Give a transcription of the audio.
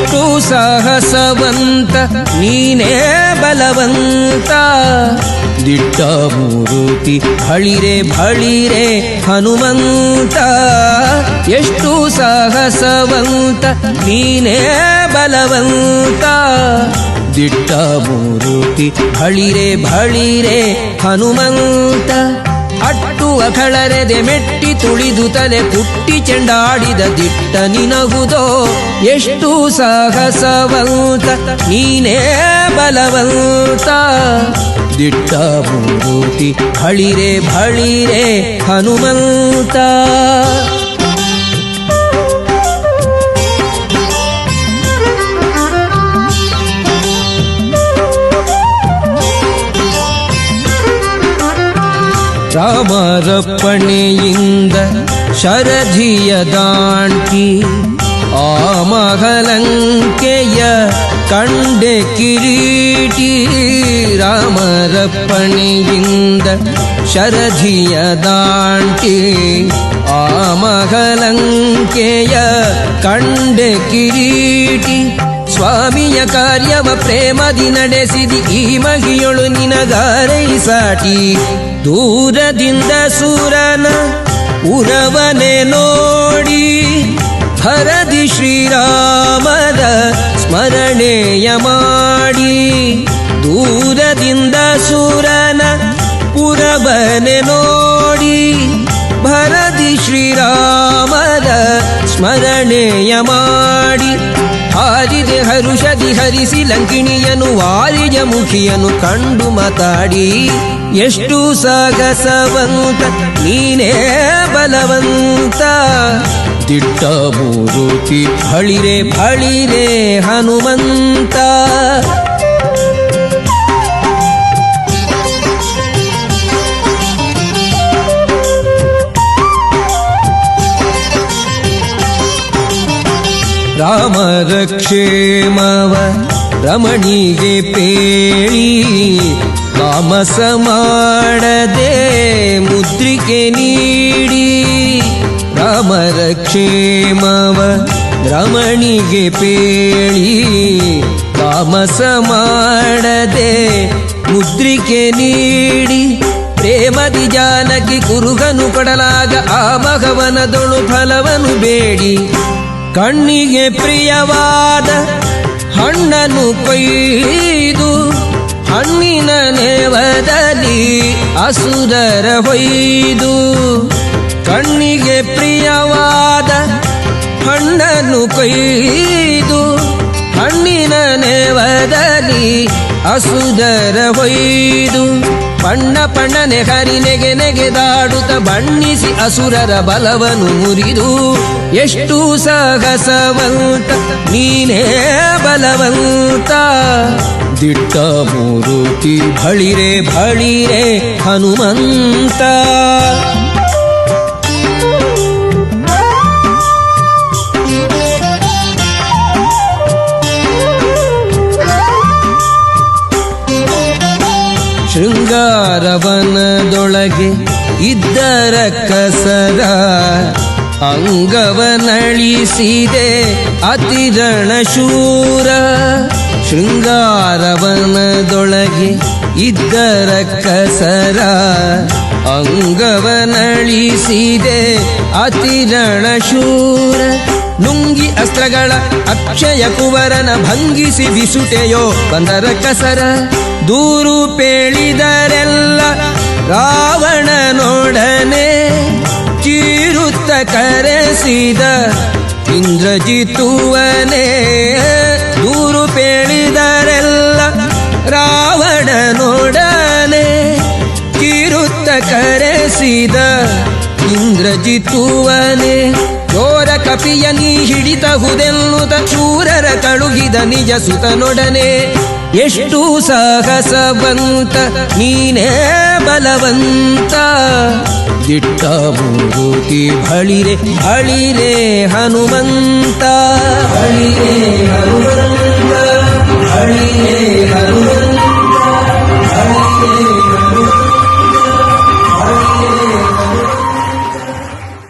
ಎಷ್ಟು ಸಾಹಸವಂತ ನೀನೇ ಬಲವಂತ. ದಿಟ್ಟ ಮೂರುತಿ ಭಳಿರೆ ಭಳಿರೆ ಹನುಮಂತ. ಎಷ್ಟು ಸಾಹಸವಂತ ನೀನೇ ಬಲವಂತ. ದಿಟ್ಟ ಮೂರುತಿ ಭಳಿರೆ ಭಳಿರೆ ಹನುಮಂತ. ಅಟ್ಟು ಅಖಳರೆದೆ ಮೆಟ್ಟಿ ತುಳಿದು ತಲೆ ಪುಟ್ಟಿ ಚೆಂಡಾಡಿದ ದಿಟ್ಟ ನಿನಗುದೋ. ಎಷ್ಟು ಸಾಹಸವಂತ ನೀನೇ ಬಲವಂತ. ದಿಟ್ಟ ಮೂರುತಿ ಭಳಿರೆ ಭಳಿರೆ ಹನುಮಂತ. ರಾಮರಪ್ಪಣೆಯಿಂದ ಶರಧಿಯ ದಾಂಟಿ ಆ ಮಹಲಂಕೆಯ ಕಂಡೆ ಕಿರೀಟಿ. ರಾಮರಪ್ಪಣೆಯಿಂದ ಶರಧಿಯ ದಾಂಟಿ ಆ ಮಹಲಂಕೆಯ ಕಂಡೆ ಕಿರೀಟಿ. ಸ್ವಾಮಿಯ ಕಾರ್ಯವ ಪ್ರೇಮದಿ ನಡೆಸಿದಿ ಈ ಮಗಿಯೊಳು ನಿನಗಾರೈ ಸಾಟಿ. ದೂರದಿಂದ ಸೂರನ ಉರವನೆ ನೋಡಿ ಹರದಿ ಶ್ರೀರಾಮರ ಸ್ಮರಣೆಯ ಮಾಡಿ. ದೂರದಿಂದ ಸೂರನ ಉರವನೆ ನೋಡಿ ಭರದಿ ಶ್ರೀರಾಮರ ಸ್ಮರಣೆಯ ಮಾಡಿ. ಹಾರಿದೆ ಹರುಷದಿ ಹರಿಸಿ ಲಂಕಿಣಿಯನು ವಾರಿಜ ಮುಖಿಯನು ಕಂಡು ಮಾತಾಡಿ. ಎಷ್ಟು ಸಾಗಸವಂತ ನೀನೇ ಬಲವಂತ. ದಿಟ್ಟ ಮೂರುತಿ ಭಳಿರೆ ಭಳಿರೆ ಹನುಮಂತ. ರಾಮರ ಕ್ಷೇಮವ ರಮಣಿಗೆ ಪೇಳಿ ತಾಮಸ ಮಾಡದೆ ಮುದ್ರಿಕೆ ನೀಡಿ. ರಾಮರ ಕ್ಷೇಮವ ರಮಣಿಗೆ ಪೇಳಿ ತಾಮಸ ಮಾಡದೆ ಮುದ್ರಿಕೆ ನೀಡಿ. ಪ್ರೇಮದಿ ಜಾನಕಿ ಕುರುಗನು ಕೊಡಲಾಗ ಆ ಭಗವನದೊಳು ಫಲವನು ಬೇಡಿ. ಕಣ್ಣಿಗೆ ಪ್ರಿಯವಾದ ಹಣ್ಣನ್ನು ಕೊಯ್ದು ಹಣ್ಣಿನ ನೇವದಲ್ಲಿ ಅಸುರರ ಹೊಯ್ದು. ಕಣ್ಣಿಗೆ ಪ್ರಿಯವಾದ ಹಣ್ಣನ್ನು ಕೊಯ್ದು ಹಣ್ಣಿನ ನೇವದಲ್ಲಿ ಅಸುರರ ಹೊಯ್ದು. ಪಣ್ಣ ಪಣ್ಣನೆ ಹರಿ ನೆಗೆ ನೆಗೆದಾಡುತ್ತ ಬಣ್ಣಿಸಿ ಅಸುರರ ಬಲವನು ಮುರಿದು. ಎಷ್ಟು ಸಾಹಸವಂತ ನೀನೇ ಬಲವಂತ. ದಿಟ್ಟ ಮೂರುತಿ ಭಳಿರೆ ಭಳಿರೆ ಹನುಮಂತ. ಶೃಂಗಾರವನದೊಳಗೆ ಇದ್ದರ ಕಸರ ಅಂಗವನಳಿಸಿದೆ ಅತಿರಣ ಶೂರ. ಶೃಂಗಾರವನದೊಳಗೆ ಇದ್ದರ ಕಸರ ಅಂಗವನಳಿಸಿದೆ ಅತಿರಣ ಶೂರ. ನುಂಗಿ ಅಸ್ತ್ರಗಳ ಅಕ್ಷಯ ಕುವರನ ಭಂಗಿಸಿ ಬಿಸುಟೆಯೋ ಬಂದರ ಕಸರ. ದೂರು ಪೇಳಿದರೆಲ್ಲ ರಾವಣನೊಡನೆ ಚೀರುತ್ತ ಕರೆಸಿದ ಇಂದ್ರಜಿತುವನೇ. ದೂರು ಪೇಳಿದರೆಲ್ಲ ರಾವಣನೊಡನೆ ಚೀರುತ್ತ ಕರೆಸಿದ ಇಂದ್ರಜಿತುವನೇ. ಚೋರ ಕಪಿಯ ನೀ ಹಿಡಿತಹುದೆನ್ನುತ್ತ ಶೂರರ ಕಳುಹಿದ ನಿಜ ಸುತನೊಡನೆ. ಎಷ್ಟು ಸಾಹಸವಂತ ನೀನೇ ಬಲವಂತ. ದಿಟ್ಟ ಮೂರುತಿ ಭಳಿರೆ ಭಳಿರೆ ಹನುಮಂತ. ಭಳಿರೆ ಹನುಮಂತ ಭಳಿರೆ ಹನುಮಂತ ಭಳಿರೆ ಹನುಮಂತ.